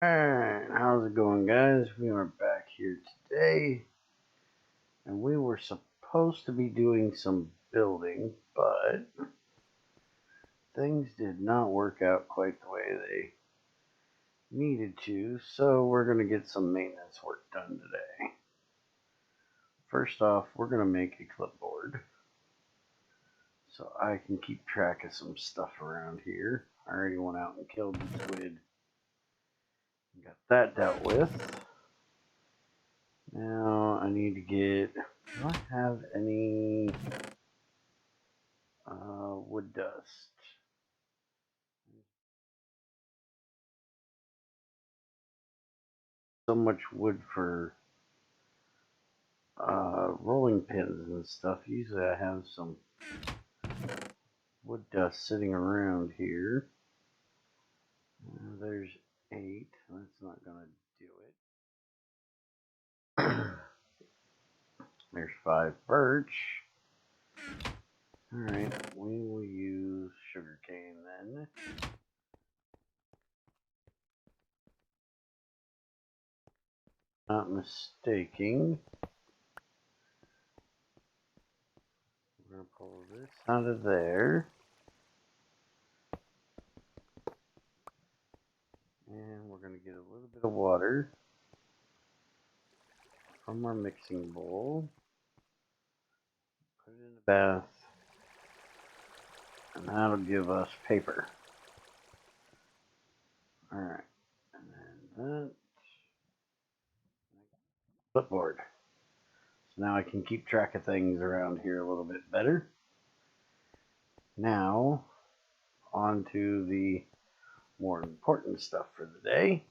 Alright, how's it going, guys? We are back here today, and we were supposed to be doing some building, but things did not work out quite the way they needed to, so we're going to get some maintenance work done today. First off, we're going to make a clipboard so I can keep track of some stuff around here. I already went out and killed the squid. Got that dealt with. Now I need to get, do I have any wood dust? So much wood for rolling pins and stuff. Usually I have some wood dust sitting around here. There's 8. That's not going to do it. There's 5 birch. Alright, we will use sugarcane then. Not mistaking. We're going to pull this out of there. And we're going to get a little bit of water from our mixing bowl. Put it in the bath. And that'll give us paper. Alright. And then that. Clipboard. So now I can keep track of things around here a little bit better. Now, on to the more important stuff for the day.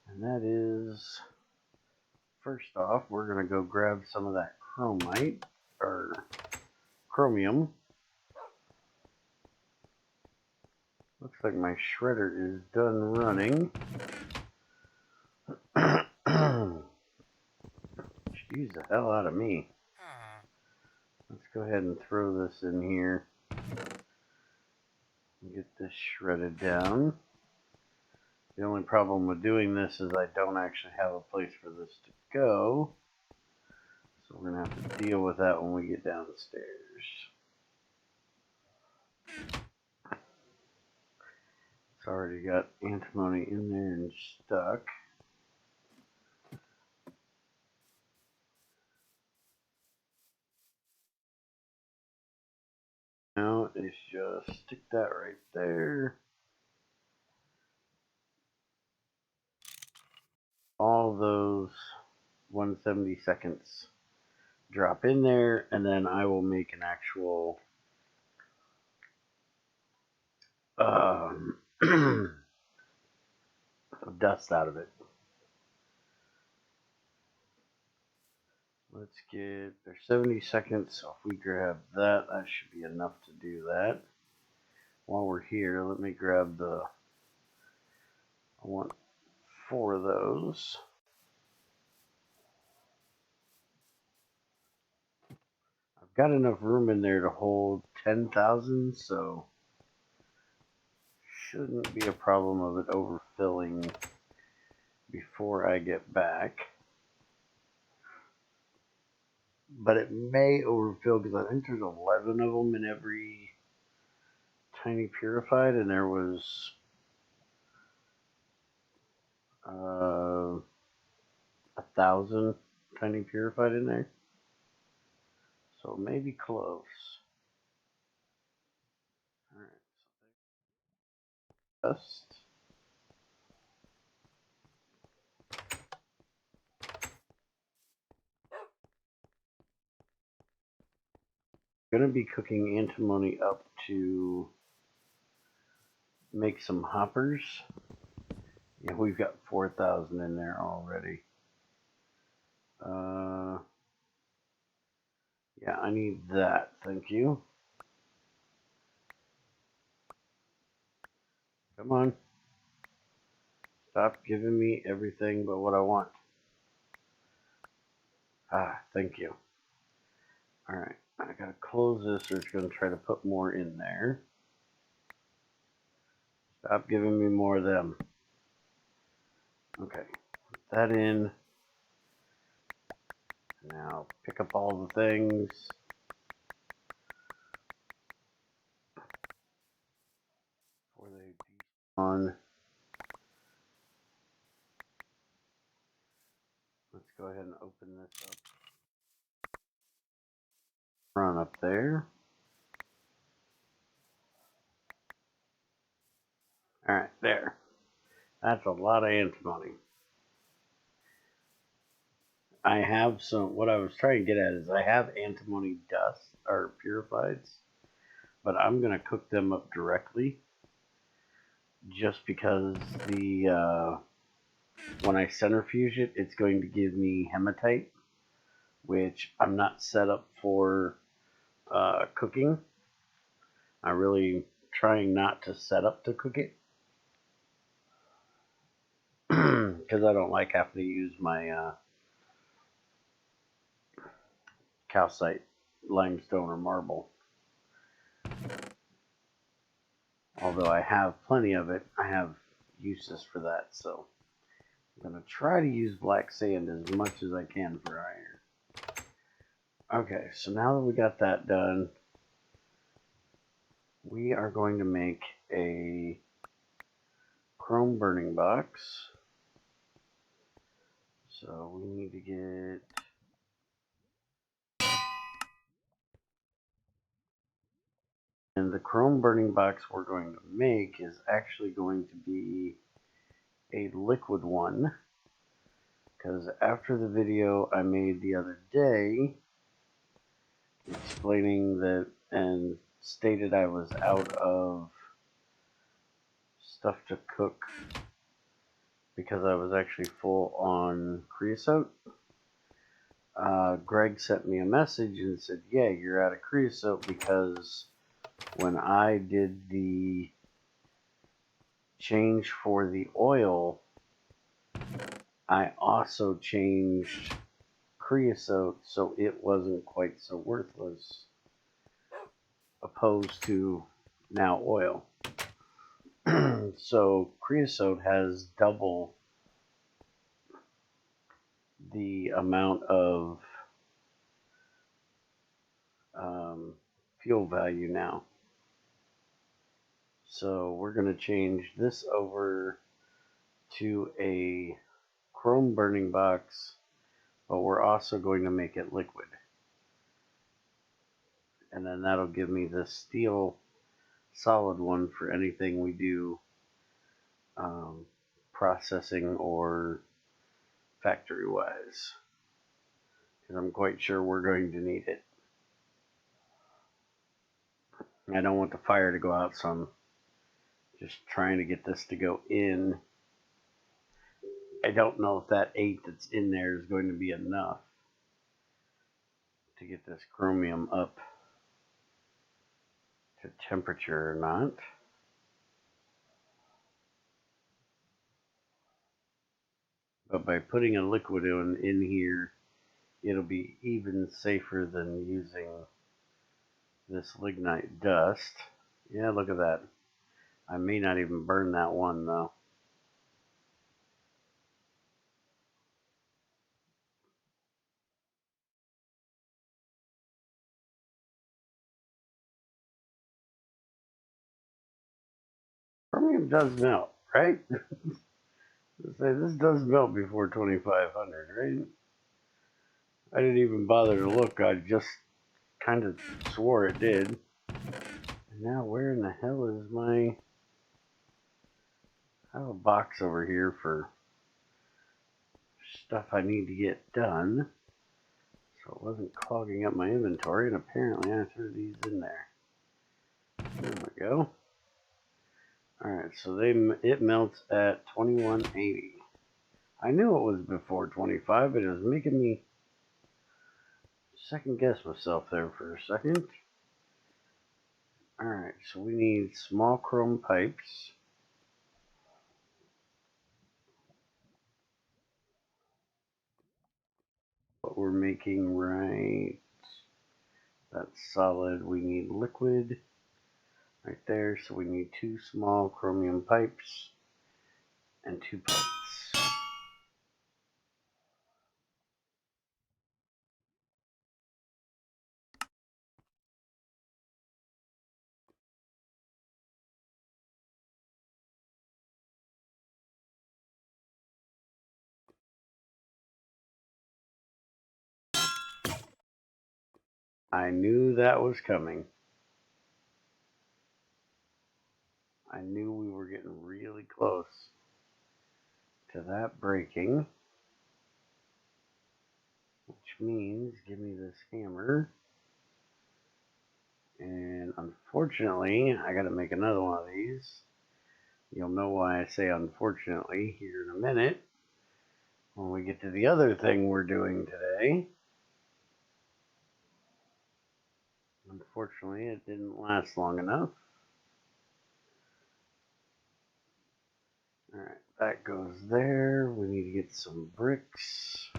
And that is, first off, we're going to go grab some of that chromite, or chromium. Looks like my shredder is done running. Excuse the hell out of me. Let's go ahead and throw this in here. Get this shredded down. The only problem with doing this is I don't actually have a place for this to go. So we're going to have to deal with that when we get downstairs. It's already got antimony in there and stuck. Now it's just stick that right there. All those 1/72 drop in there, and then I will make an actual dust out of it. Let's get, there's 70 seconds, so if we grab that, that should be enough to do that. While we're here, let me grab the, I want 4 of those. I've got enough room in there to hold 10,000, so shouldn't be a problem of it overfilling before I get back. But it may overfill because I think there's 11 of them in every tiny purified, and there was 1,000 tiny purified in there. So maybe close. Alright, so dust. Gonna be cooking antimony up to make some hoppers. Yeah, we've got 4,000 in there already. Yeah, I need that, thank you. Come on. Stop giving me everything but what I want. Ah, thank you. Alright, I gotta close this or it's gonna try to put more in there. Stop giving me more of them. Okay, put that in. Now pick up all the things. Before they despawn. Let's go ahead and open this up. Run up there. Alright, there. That's a lot of antimony. I have some, what I was trying to get at is I have antimony dust, or purifieds, but I'm going to cook them up directly just because the, when I centrifuge it, it's going to give me hematite, which I'm not set up for cooking. I'm really trying not to set up to cook it because I don't like having to use my calcite, limestone, or marble. Although I have plenty of it, I have uses for that, so I'm going to try to use black sand as much as I can for iron. Okay, so now that we got that done, we are going to make a chrome burning box. So we need to get... And the chrome burning box we're going to make is actually going to be a liquid one, because after the video I made the other day explaining that and stated I was out of stuff to cook because I was actually full on creosote, Greg sent me a message and said, yeah, you're out of creosote because when I did the change for the oil, I also changed creosote so it wasn't quite so worthless opposed to now oil. So creosote has double the amount of fuel value now. So we're going to change this over to a chrome burning box, but we're also going to make it liquid. And then that'll give me this steel solid one for anything we do processing or factory wise, because I'm quite sure we're going to need it. I don't want the fire to go out, so I'm just trying to get this to go in. I don't know if that 8 that's in there is going to be enough to get this chromium up to temperature or not. But by putting a liquid in here, it'll be even safer than using this lignite dust. Yeah, look at that. I may not even burn that one though. Chromium does melt, right? This does melt before 2500, right? I didn't even bother to look. I just kind of swore it did. And now where in the hell is my... I have a box over here for stuff I need to get done. So it wasn't clogging up my inventory, and apparently I threw these in there. There we go. Alright, so it melts at 2180. I knew it was before 25, but it was making me second guess myself there for a second. Alright, so we need small chrome pipes. What we're making, right? That's solid. We need liquid right there, so we need 2 small chromium pipes and 2 pipes. I knew that was coming. I knew we were getting really close to that breaking. Which means, give me this hammer. And unfortunately, I gotta make another one of these. You'll know why I say unfortunately here in a minute when we get to the other thing we're doing today. Unfortunately, it didn't last long enough. Alright, that goes there. We need to get some bricks.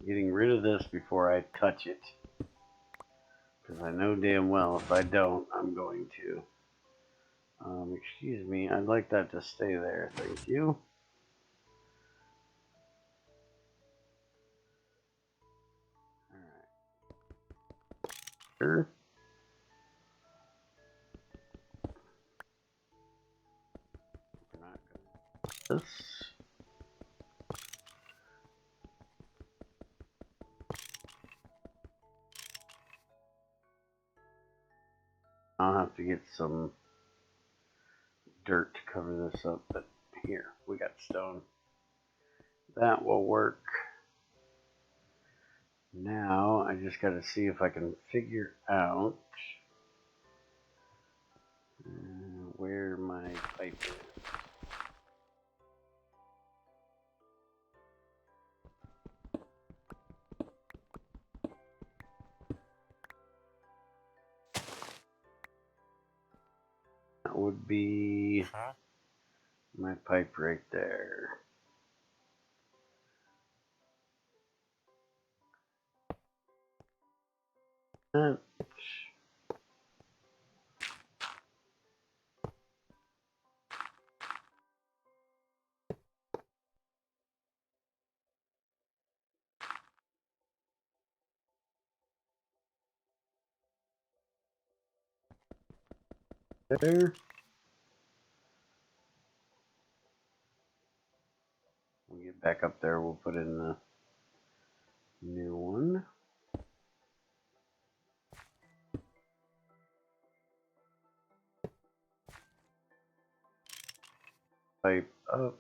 Getting rid of this before I touch it. Because I know damn well if I don't, I'm going to. Excuse me, I'd like that to stay there. Thank you. Alright. Sure. We're not going to do this. I'll have to get some dirt to cover this up, but here, we got stone. That will work. Now, I just got to see if I can figure out where my pipe is. That would be my pipe right there. There. We'll get back up there, we'll put in the new one. Pipe up.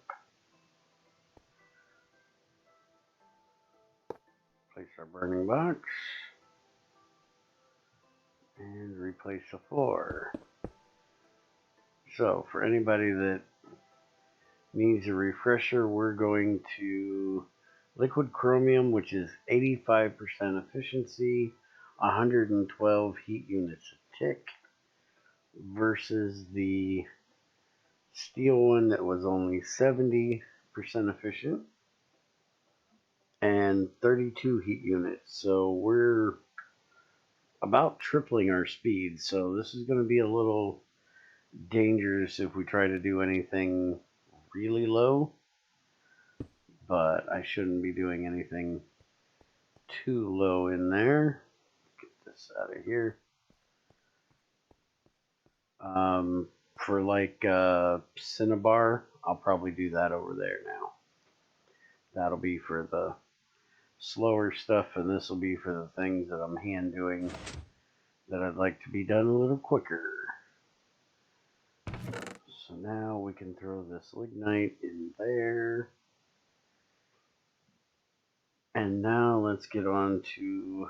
Place our burning box. And replace the floor. So, for anybody that needs a refresher, we're going to liquid chromium, which is 85% efficiency, 112 heat units a tick, versus the steel one that was only 70% efficient and 32 heat units. So we're about tripling our speed. So this is going to be a little dangerous if we try to do anything really low, but I shouldn't be doing anything too low in there. Get this out of here. For like Cinnabar, I'll probably do that over there now. That'll be for the slower stuff, and this will be for the things that I'm hand doing that I'd like to be done a little quicker. So now we can throw this lignite in there. And now let's get on to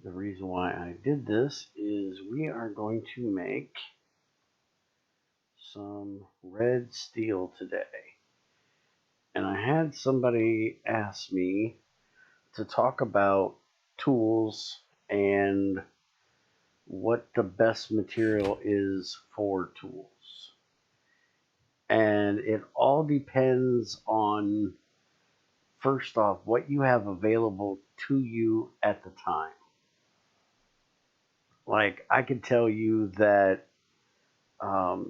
the reason why I did this is we are going to make some red steel today. And I had somebody ask me to talk about tools and what the best material is for tools. And it all depends on first off, what you have available to you at the time. Like, I could tell you that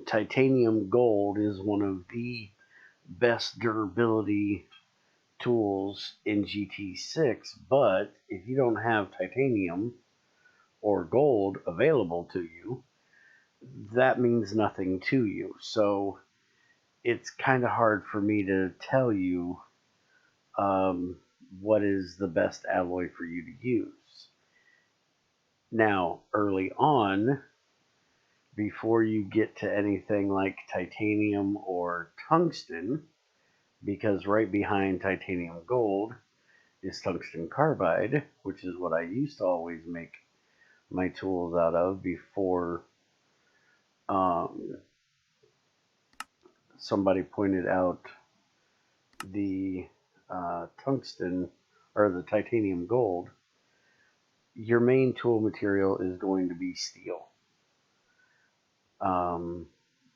titanium gold is one of the best durability tools in GT6, but if you don't have titanium or gold available to you, that means nothing to you. So it's kind of hard for me to tell you what is the best alloy for you to use. Now, early on, before you get to anything like titanium or tungsten, because right behind titanium gold is tungsten carbide, which is what I used to always make my tools out of before somebody pointed out the tungsten or the titanium gold. Your main tool material is going to be steel.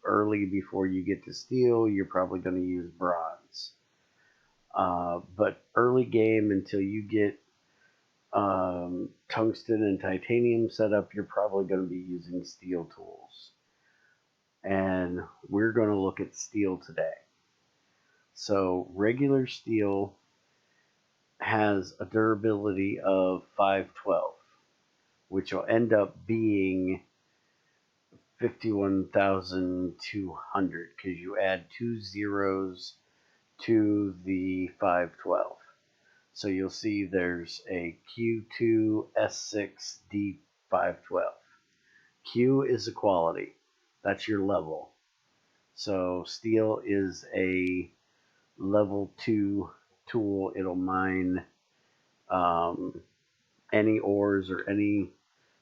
Early before you get to steel, you're probably going to use bronze. But early game, until you get tungsten and titanium set up, you're probably going to be using steel tools. And we're going to look at steel today. So regular steel has a durability of 512, which will end up being 51,200 because you add 2 zeros to the 512. So you'll see there's a Q2 S6 D512. Q is a quality. That's your level. So steel is a level 2 tool. It'll mine any ores or any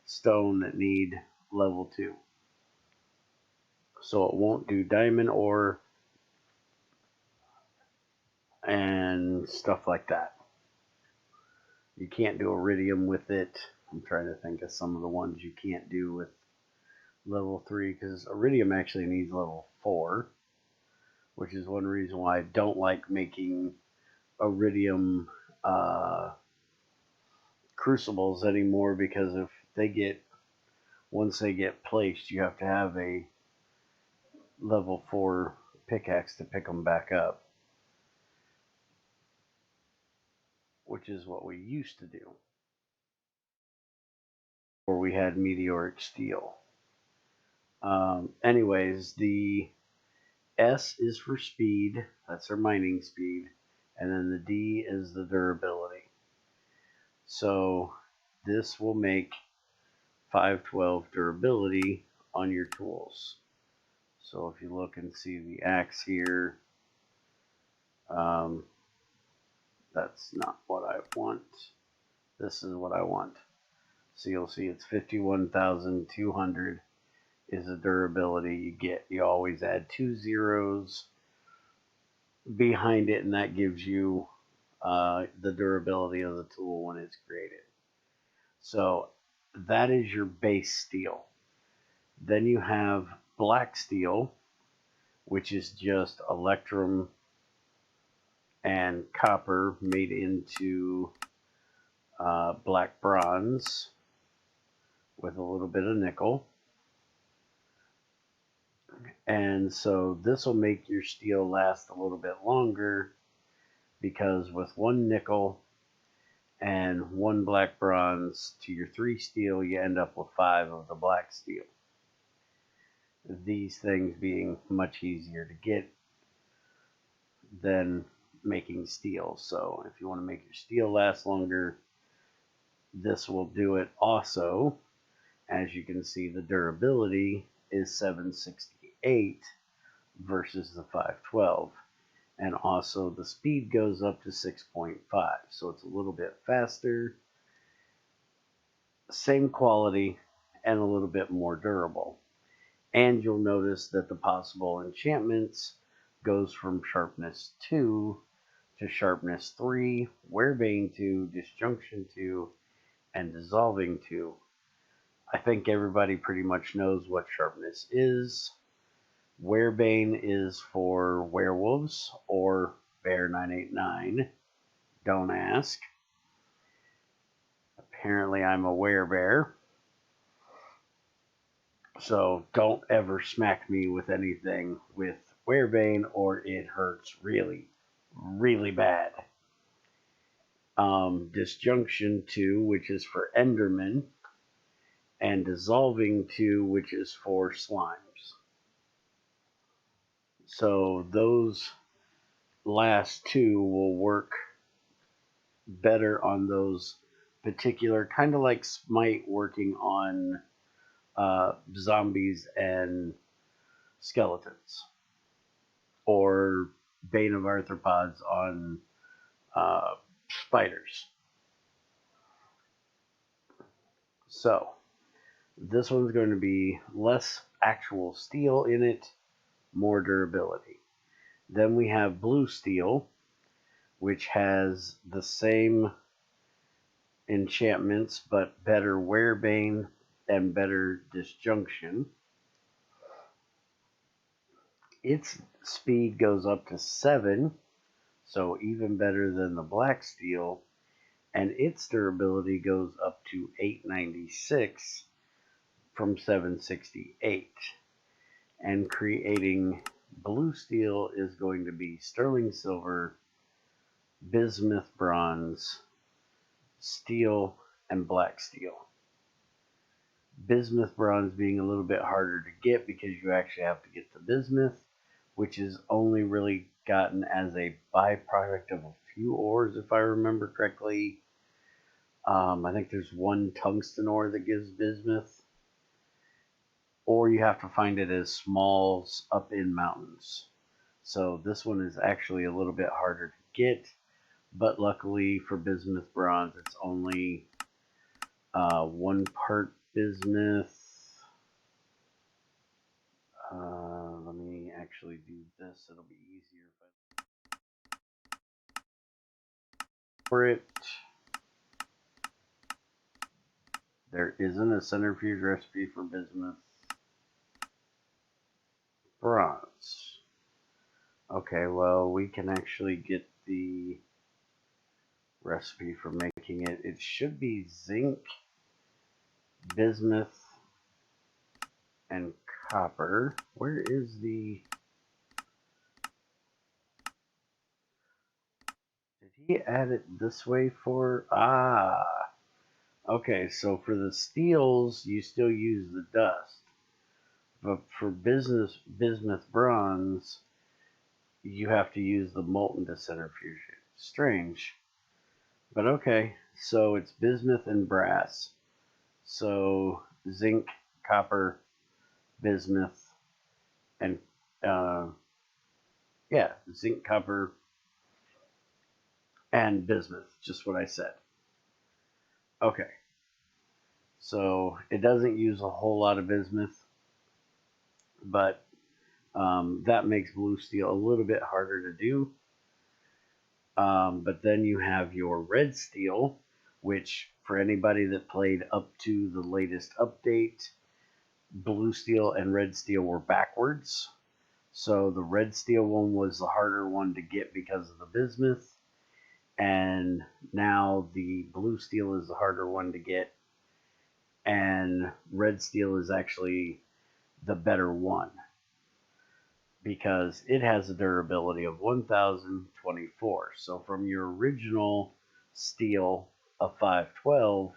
stone that need level 2. So it won't do diamond ore and stuff like that. You can't do iridium with it. I'm trying to think of some of the ones you can't do with level 3, because iridium actually needs level 4, which is one reason why I don't like making iridium crucibles anymore, because if they get, once they get placed, you have to have a level 4 pickaxe to pick them back up, which is what we used to do, or we had meteoric steel. Anyways, the S is for speed, that's our mining speed, and then the D is the durability. So this will make 512 durability on your tools. So if you look and see the axe here, that's not what I want. This is what I want. So you'll see it's 51,200 is the durability you get. You always add 2 zeros behind it, and that gives you the durability of the tool when it's created. So that is your base steel. Then you have black steel, which is just electrum and copper made into black bronze with a little bit of nickel. And so this will make your steel last a little bit longer, because with 1 nickel and 1 black bronze to your 3 steel, you end up with 5 of the black steel. These things being much easier to get than making steel. So if you want to make your steel last longer, this will do it also. As you can see, the durability is 768 versus the 512. And also the speed goes up to 6.5. So it's a little bit faster, same quality, and a little bit more durable. And you'll notice that the possible enchantments goes from sharpness 2 to sharpness 3, wearbane 2, disjunction 2, and dissolving 2. I think everybody pretty much knows what sharpness is. Wearbane is for werewolves or bear 989. Don't ask. Apparently I'm a werebear. So don't ever smack me with anything with werebane or it hurts really, really bad. Disjunction 2, which is for Enderman, and Dissolving 2, which is for slimes. So those last two will work better on those particular, kind of like Smite working on zombies and skeletons, or Bane of Arthropods on spiders. So this one's going to be less actual steel in it, more durability. Then we have Blue Steel, which has the same enchantments but better werebane and better disjunction. Its speed goes up to 7, so even better than the Black Steel, and its durability goes up to 896 from 768. And creating Blue Steel is going to be Sterling Silver, Bismuth Bronze, Steel, and Black Steel. Bismuth Bronze being a little bit harder to get because you actually have to get the bismuth, which is only really gotten as a byproduct of a few ores, if I remember correctly. I think there's one tungsten ore that gives bismuth, or you have to find it as smalls up in mountains. So this one is actually a little bit harder to get, but luckily for bismuth bronze, it's only 1 part bismuth. Let me actually do this. It'll be easier if I for it. There isn't a centrifuge recipe for bismuth bronze. Okay, well, we can actually get the recipe for making it. It should be zinc, bismuth, and copper. Where is the... Did he add it this way for... Okay, so for the steels, you still use the dust. But for bismuth bronze, you have to use the molten decentrifugation. Strange. But okay, so it's bismuth and brass. So zinc, copper, bismuth, and zinc, copper, and bismuth, just what I said. Okay, so it doesn't use a whole lot of bismuth, but that makes blue steel a little bit harder to do. But then you have your red steel, which for anybody that played up to the latest update, blue steel and red steel were backwards. So the red steel one was the harder one to get because of the bismuth, and now the blue steel is the harder one to get, and red steel is actually the better one because it has a durability of 1024. So from your original steel of 512,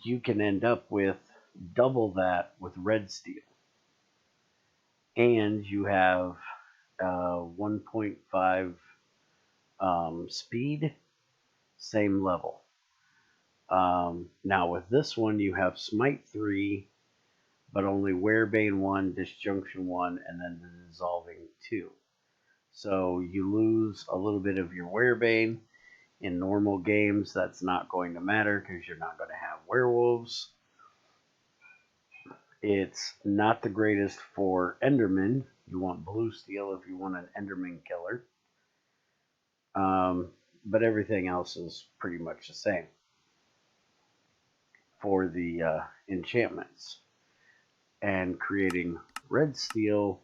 you can end up with double that with red steel. And you have 1.5 speed, same level. Now with this one, you have Smite 3, but only Werebane 1, Disjunction 1, and then the Dissolving 2. So you lose a little bit of your Werebane. In normal games, that's not going to matter because you're not going to have werewolves. It's not the greatest for Enderman. You want blue steel if you want an Enderman killer. But everything else is pretty much the same for the enchantments. And creating red steel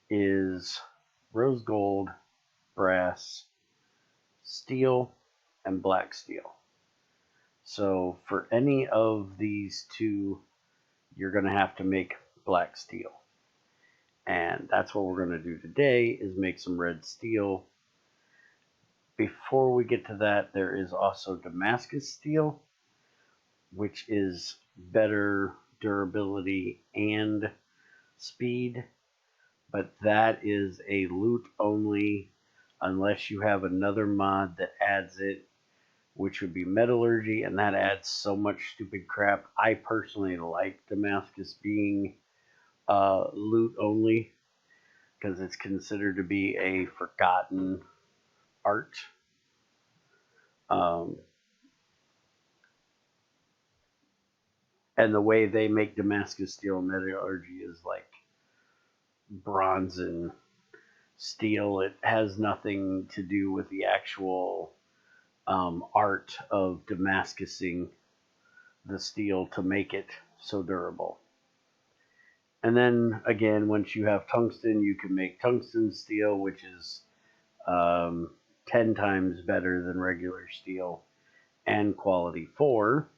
is rose gold, brass, steel and black steel. So for any of these two, you're going to have to make black steel. And that's what we're going to do today, is make some red steel. Before we get to that, there is also Damascus Steel, which is better durability and speed, but that is a loot only unless you have another mod that adds it, which would be metallurgy, and that adds so much stupid crap. I personally like Damascus being loot only because it's considered to be a forgotten art. And the way they make Damascus Steel metallurgy is like bronze and steel. It has nothing to do with the actual art of Damascusing the steel to make it so durable. And then again, once you have tungsten, you can make tungsten steel, which is 10 times better than regular steel and quality 4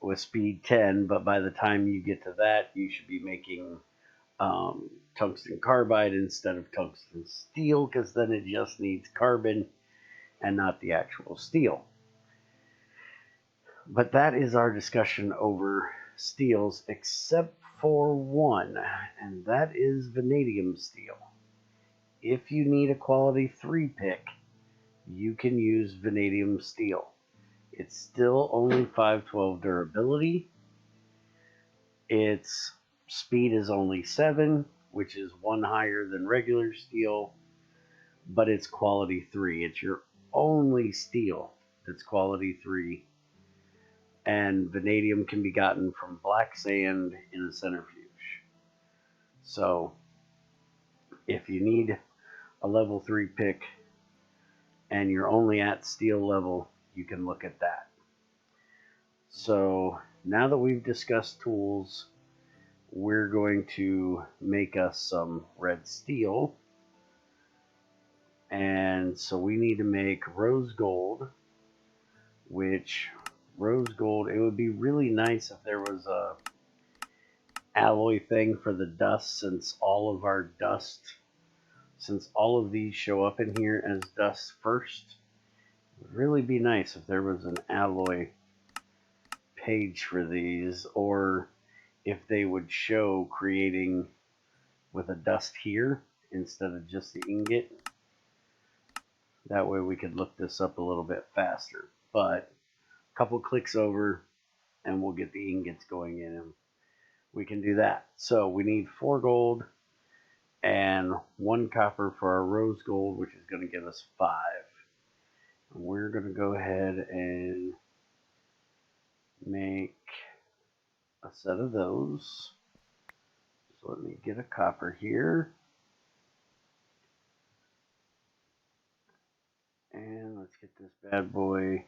with speed 10. But by the time you get to that, you should be making tungsten carbide instead of tungsten steel, because then it just needs carbon and not the actual steel. But that is our discussion over steels, except for one, and that is vanadium steel. If you need a quality 3 pick, you can use vanadium steel. It's still only 512 durability. Its speed is only 7, which is 1 higher than regular steel, but it's quality 3. It's your only steel that's quality 3. And vanadium can be gotten from black sand in a centrifuge. So if you need a level 3 pick and you're only at steel level, you can look at that. So now that we've discussed tools, we're going to make us some red steel. And so we need to make rose gold, which rose gold, it would be really nice if there was a alloy thing for the dust, since all of these show up in here as dust first. It would really be nice if there was an alloy page for these, or if they would show creating with a dust here instead of just the ingot. That way we could look this up a little bit faster. But a couple clicks over and we'll get the ingots going in, and we can do that. So we need 4 gold and 1 copper for our rose gold, which is going to give us 5. And we're going to go ahead and make a set of those. So let me get a copper here. And let's get this bad boy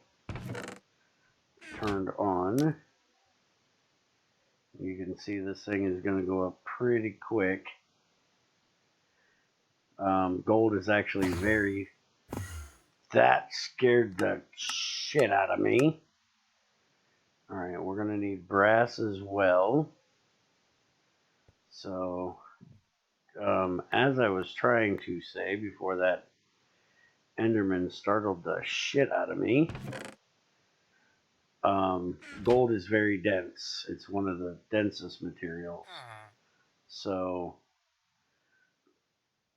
turned on. You can see this thing is going to go up pretty quick. Gold is actually that scared the shit out of me. Alright, we're going to need brass as well. So, as I was trying to say before that Enderman startled the shit out of me, gold is very dense. It's one of the densest materials. So,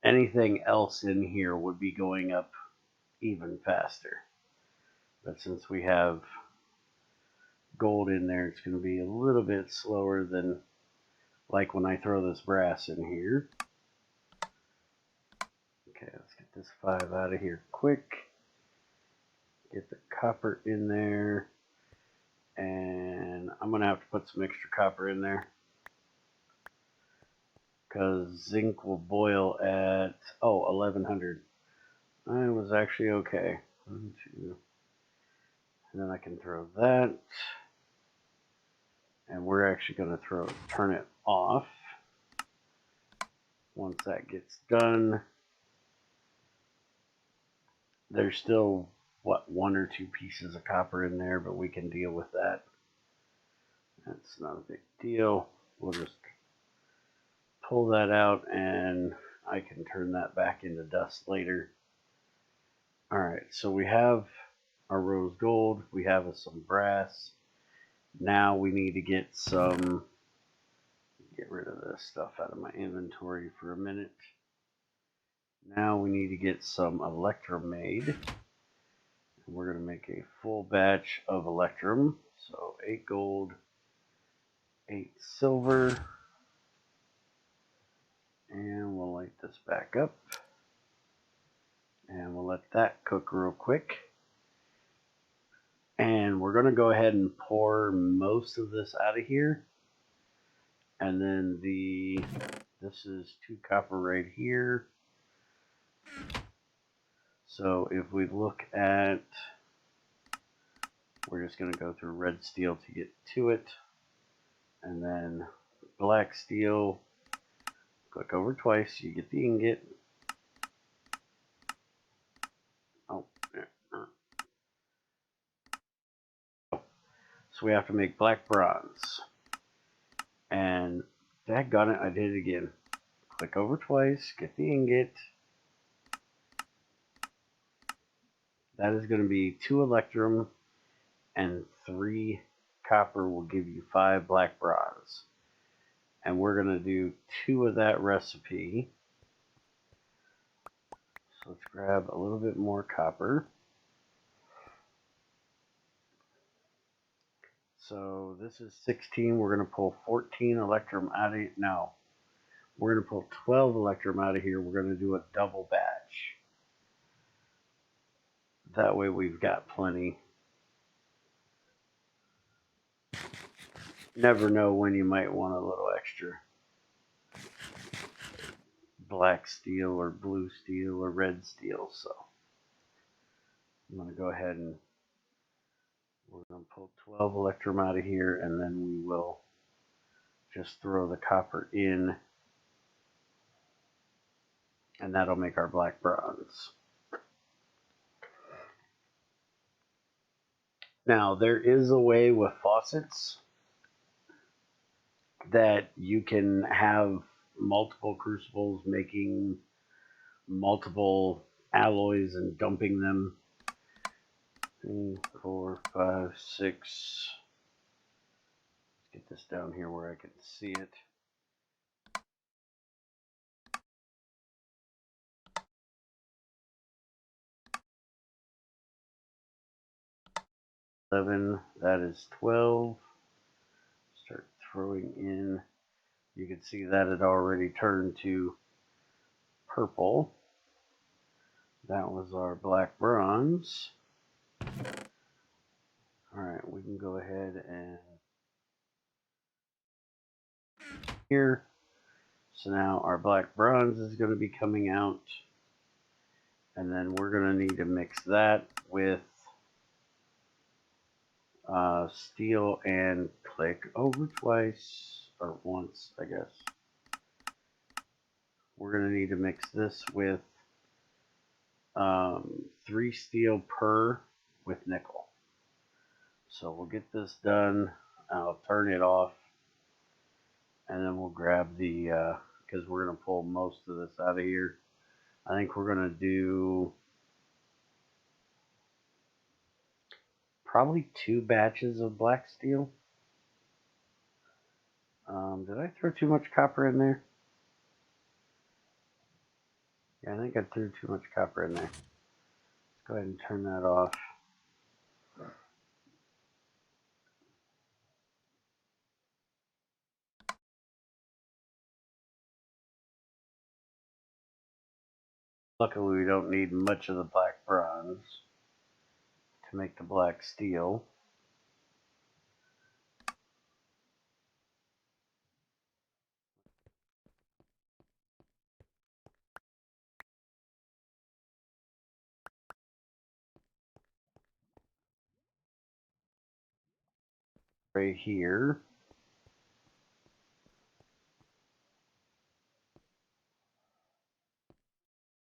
anything else in here would be going up even faster. But since we have gold in there, it's going to be a little bit slower than like when I throw this brass in here. Okay, let's get this 5 out of here quick. Get the copper in there. And I'm going to have to put some extra copper in there, because zinc will boil at, 1100. I was actually okay. 1, 2. And then I can throw that. And we're actually going to turn it off. Once that gets done, There's still, what, 1 or 2 pieces of copper in there, but we can deal with that. That's not a big deal. We'll just pull that out and I can turn that back into dust later. Alright, so we have our rose gold, we have some brass. Now we need to get rid of this stuff out of my inventory for a minute. Now we need to get some electrum made. We're going to make a full batch of electrum. So 8 gold, 8 silver. And we'll light this back up. And we'll let that cook real quick. And we're going to go ahead and pour most of this out of here. And then this is 2 copper right here. So if we look at, we're just going to go through red steel to get to it. And then black steel, click over twice, you get the ingot. Oh, there. So we have to make black bronze. And daggone it, I did it again. Click over twice, get the ingot. That is going to be 2 electrum and 3 copper will give you 5 black bronze. And we're going to do 2 of that recipe. So let's grab a little bit more copper. So this is 16. We're going to pull 14 electrum out of it. No, we're going to pull 12 electrum out of here. We're going to do a double batch. That way we've got plenty. Never know when you might want a little extra black steel or blue steel or red steel. So I'm going to go ahead and we're going to pull 12 electrum out of here, and then we will just throw the copper in, and that'll make our black bronze. Now, there is a way with faucets that you can have multiple crucibles making multiple alloys and dumping them. 3, 4, 5, 6. Let's get this down here where I can see it. That is 12. Start throwing in. You can see that it already turned to purple. That was our black bronze. Alright, we can go ahead and here. So now our black bronze is going to be coming out. And then we're going to need to mix that with steel and click over twice, or once, I guess. We're going to need to mix this with 3 steel per with nickel. So we'll get this done. I'll turn it off. And then we'll grab the, because we're going to pull most of this out of here. I think we're going to do probably 2 batches of black steel. Did I throw too much copper in there? Yeah, I think I threw too much copper in there. Let's go ahead and turn that off. Luckily, we don't need much of the black bronze to make the black steel. Right here.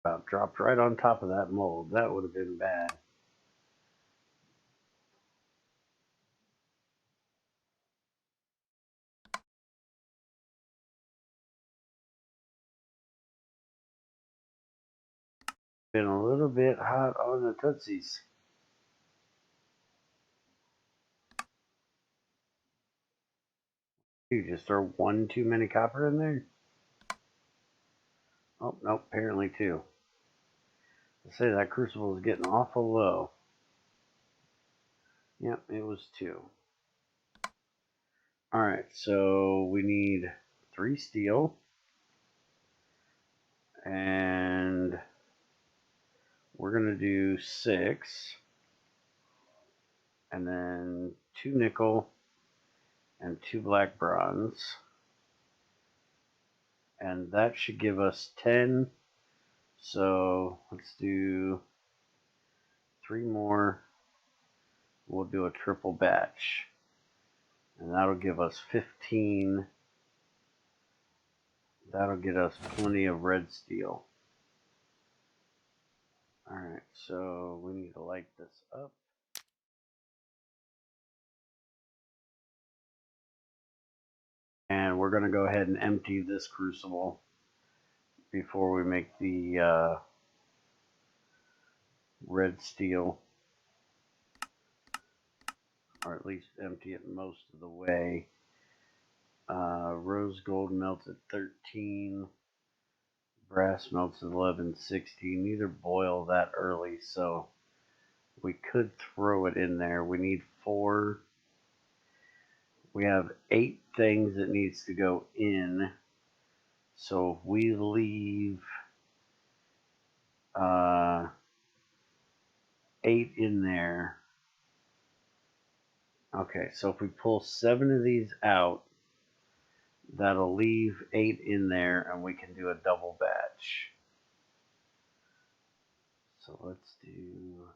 About dropped right on top of that mold. That would have been bad. Been a little bit hot on the tootsies. You just throw one too many copper in there? Oh, nope, apparently two. I say that crucible is getting awful low. Yep, it was two. Alright, so we need 3 steel. And we're going to do 6. And then 2 nickel and 2 black bronze. And that should give us 10. So let's do 3 more. We'll do a triple batch. And that'll give us 15. That'll get us plenty of red steel. Alright, so we need to light this up. And we're going to go ahead and empty this crucible before we make the red steel. Or at least empty it most of the way. Rose gold melts at 13. Brass melts at 11:60. Neither boil that early, so we could throw it in there. We need 4. We have 8 things that needs to go in. So if we leave 8 in there. Okay, so if we pull 7 of these out, that'll leave 8 in there, and we can do a double batch. So let's do...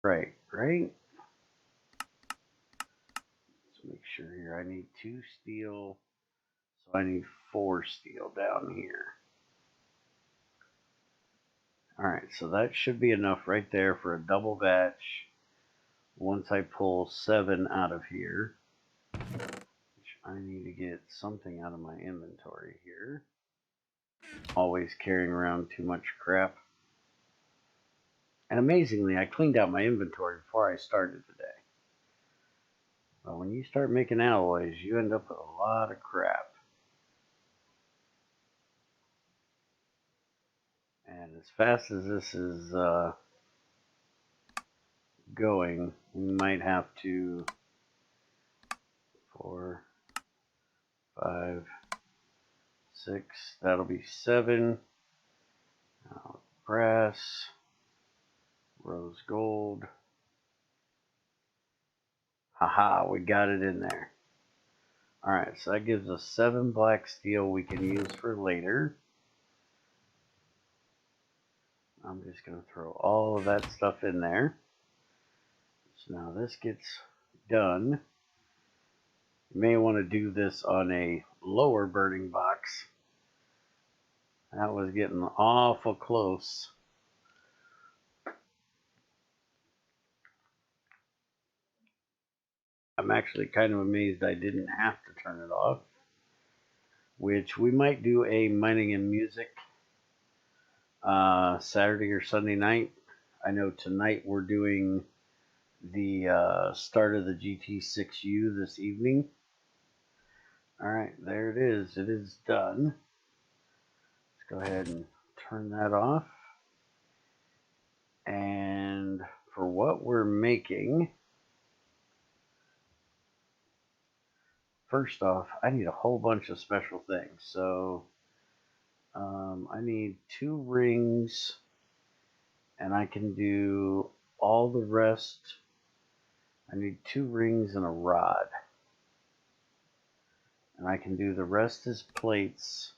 Right. Let's make sure here. I need 2 steel, so I need 4 steel down here. Alright, so that should be enough right there for a double batch. Once I pull 7 out of here, which I need to get something out of my inventory here. Always carrying around too much crap. And amazingly, I cleaned out my inventory before I started today. But when you start making alloys, you end up with a lot of crap. And as fast as this is going, we might have to 4, 5, 6, that'll be 7. Brass, rose gold. Haha, we got it in there. Alright, so that gives us 7 black steel we can use for later. I'm just going to throw all of that stuff in there. So now this gets done. You may want to do this on a lower burning box. That was getting awful close. I'm actually kind of amazed I didn't have to turn it off. Which we might do a mining and music Saturday or Sunday night. I know tonight we're doing the start of the GT6U this evening. Alright, there it is. It is done. Let's go ahead and turn that off. And for what we're making, first off, I need a whole bunch of special things. So I need 2 rings, and I can do all the rest. I need 2 rings and a rod. And I can do the rest as plates.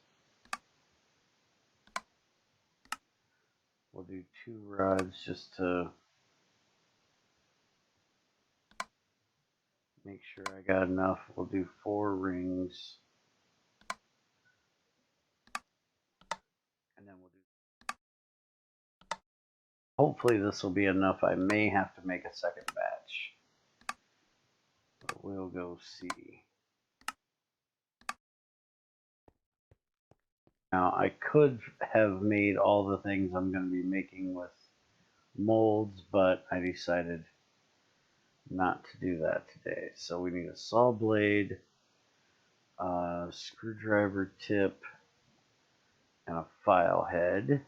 We'll do 2 rods just to make sure I got enough. We'll do 4 rings. Hopefully this will be enough. I may have to make a second batch. But we'll go see. Now I could have made all the things I'm going to be making with molds, but I decided not to do that today. So we need a saw blade, a screwdriver tip, and a file head.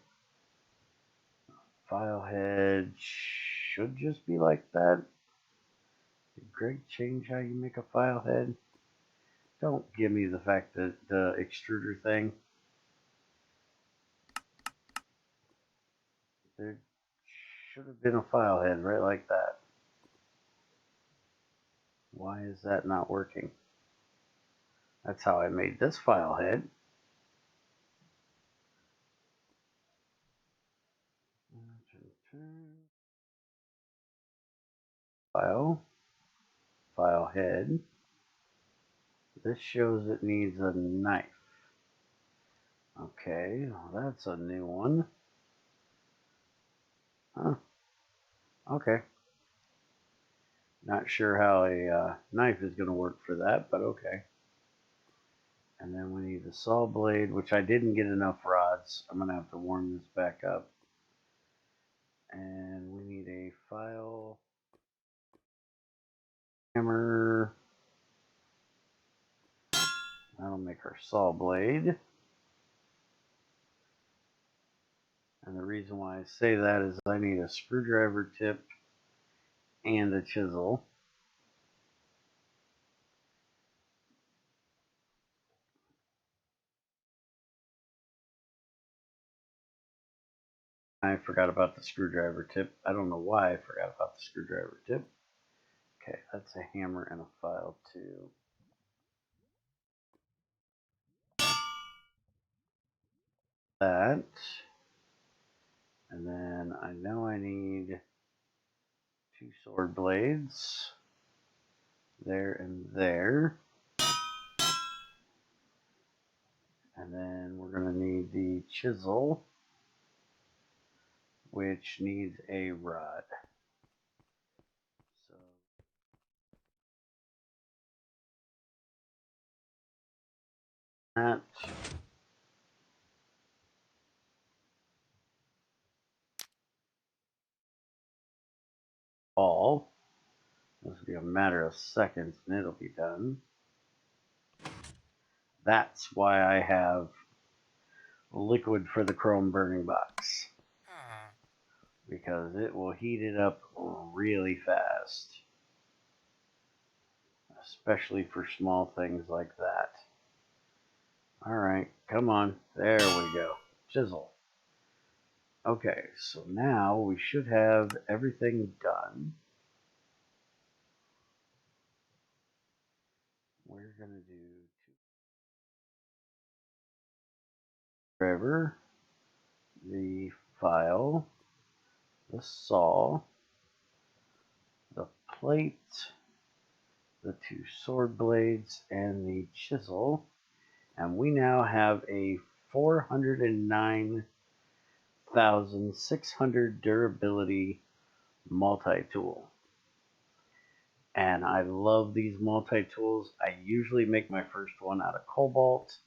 File head should just be like that. Did Greg change how you make a file head? Don't give me the fact that the extruder thing. There should have been a file head right like that. Why is that not working? That's how I made this file head. File head. This shows it needs a knife. Okay, well, that's a new one. Huh. Okay. Not sure how a knife is going to work for that, but okay. And then we need the saw blade, which I didn't get enough rods. I'm going to have to warm this back up. And we need a file hammer. That'll make our saw blade. And the reason why I say that is I need a screwdriver tip and a chisel. I forgot about the screwdriver tip. I don't know why I forgot about the screwdriver tip. Okay, that's a hammer and a file too. That. And then I know I need 2 sword blades. There and there. And then we're going to need the chisel, which needs a rod. So that. All. This will be a matter of seconds and it'll be done. That's why I have liquid for the chrome burning box. Because it will heat it up really fast. Especially for small things like that. Alright, come on. There we go. Chisel. Okay, so now we should have everything done. We're going to do forever, the file, the saw, the plate, the 2 sword blades, and the chisel. And we now have a 409,600 durability multi-tool. And I love these multi-tools. I usually make my first one out of cobalt,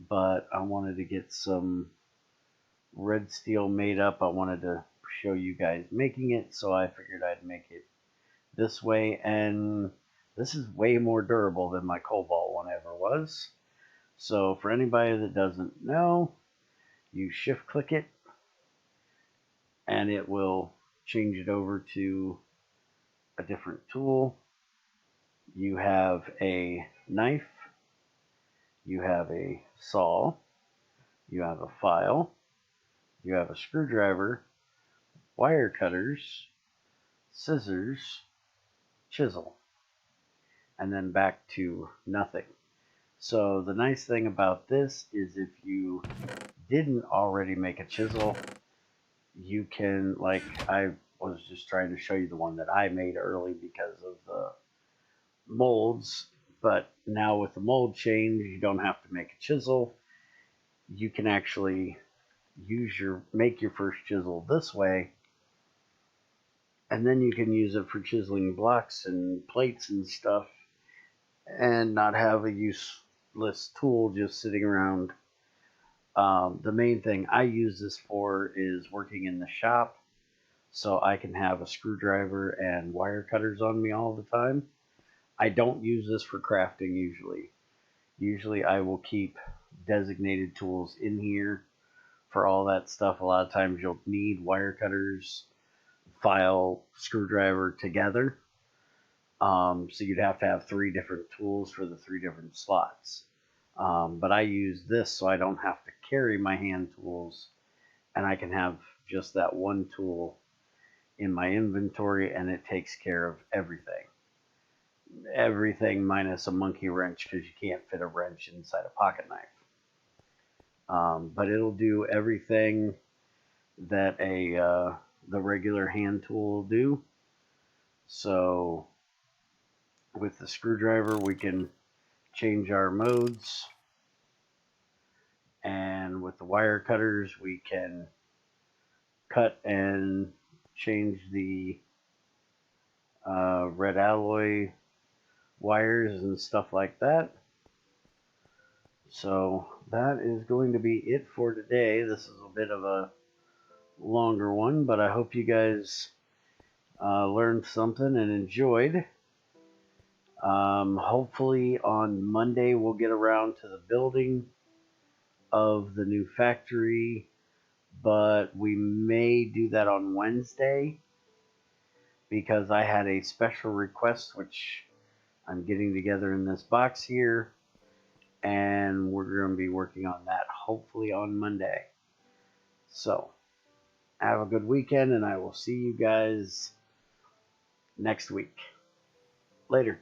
but I wanted to get some red steel made up. I wanted to show you guys making it, so I figured I'd make it this way. And this is way more durable than my cobalt one ever was. So for anybody that doesn't know, you shift click it and it will change it over to a different tool. You have a knife, you have a saw, you have a file, you have a screwdriver, wire cutters, scissors, chisel, and then back to nothing. So the nice thing about this is if you didn't already make a chisel, you can, like I was just trying to show you the one that I made early because of the molds, but now with the mold change, you don't have to make a chisel. You can actually make your first chisel this way And then you can use it for chiseling blocks and plates and stuff, and not have a useless tool just sitting around. The main thing I use this for is working in the shop, so I can have a screwdriver and wire cutters on me all the time. I don't use this for crafting usually. Usually I will keep designated tools in here for all that stuff. A lot of times you'll need wire cutters, file, screwdriver together. So you'd have to have 3 different tools for the 3 different slots. But I use this so I don't have to carry my hand tools, and I can have just that one tool in my inventory, and it takes care of everything. Everything minus a monkey wrench, because you can't fit a wrench inside a pocket knife. But it'll do everything that the regular hand tool will do. So with the screwdriver, we can change our modes, and with the wire cutters, we can cut and change the red alloy wires and stuff like that. So that is going to be it for today. This is a bit of a longer one, but I hope you guys learned something and enjoyed. Hopefully on Monday we'll get around to the building of the new factory, but we may do that on Wednesday because I had a special request which I'm getting together in this box here, and we're going to be working on that hopefully on Monday. So have a good weekend, and I will see you guys next week. Later.